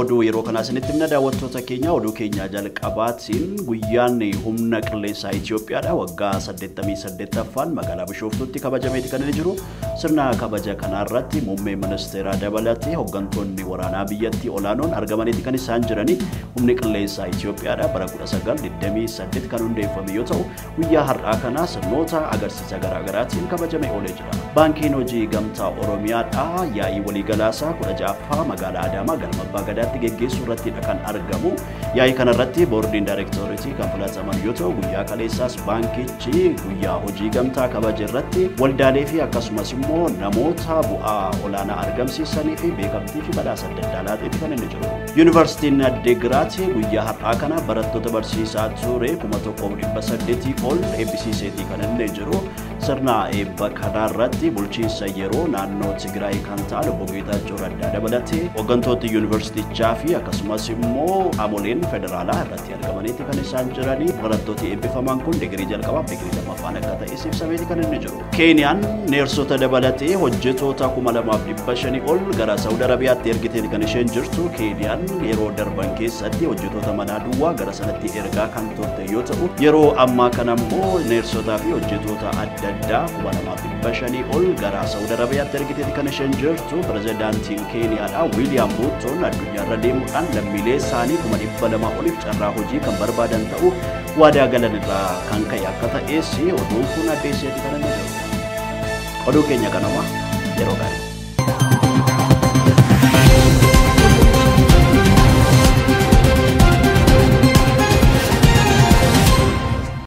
oduu yeroo kana isinitti himna daawwattoota keenya oduu keenya jalqabaatiin guyyaan humna qilleensaa Itoophiyaadha waggaa 88ffaan magaalaa Bishooftuutti kabajameeti kan inni jiru sirna kabaja kanarratti muummee ministeeraa dabalatee hooggantoonni waraanaa biyyattii olaanoon argamaniiti kan isaan jiranii humni qilleensaa Itoophiyaadha bara 1928 kan hundeeffame yoo ta'u guyyaa har'aa kana sirnoota agarsiisa garaagaraatiin kabajamee oolee jira. Baankiin hojii gamtaa Oromiyaadha yaa'ii waliigalaasaa 16ffaa magaalaa Adaamaa galma Abbaa Gadaatti geggeessuu irratti kan argamu. Yaa'ii kanarratti boordiin daayirektooriitii kan filataman yoo ta'u guyyaa kaleessaas baankichi guyyaa hojii gamtaa kabaja irratti waldaalee fi akkasumas immoo namoota bu'aa olaanaa argamsiisanii fi beekamtii fi badhaasa adda addaa laateeti kan inni jiru. Yuunivarsiitiin Addeegiraat guyyaa har'aa kana barattoota barsiisaa ture 1800 ol eebbisiiseeti kan inni jiru. Sirna eebba kanarratti bulchiinsa yeroo naannoo Tigraay kan ta'an obbo Geetaachoo Raddaa dabalatee hooggantoota yuunivarsiitichaa fi akkasumas immoo qaamoleen federaalaa irratti argamaniiti kan isaan jiranii. Barattooti eebbifaman kun digirii jalqabaaf digirii lammaffaan akka ta'e ibsameeti kan inni jiru. Keeniyaan neersota dabalatee hojjetoota 2500 ol gara Saawud Arabiyaatti ergiteeti kan isheen jirtu. Keeniyaan yeroo darban keessatti hojjetoota manaa duwwaa gara sanatti ergaa kan turte yoo ta'u yeroo ammaa kana immoo neersotaa fi hojjetoota adda addaa 2500 ol gara Saawud Arabiyaatti ergiteeti kan isheen jirtu. Pirezidaantiin Keeniyaadha Wiiliyaam Ruutoon addunyaarra deemuudhaan lammiilee isaanii 200 oliif carraa hojii kan barbaadan ta'uu waadaa galan irraa kan ka'e akka ta'es oduun kun addeesseeti kan inni jiru. Oduu keenya kanuma yeroo gaarii.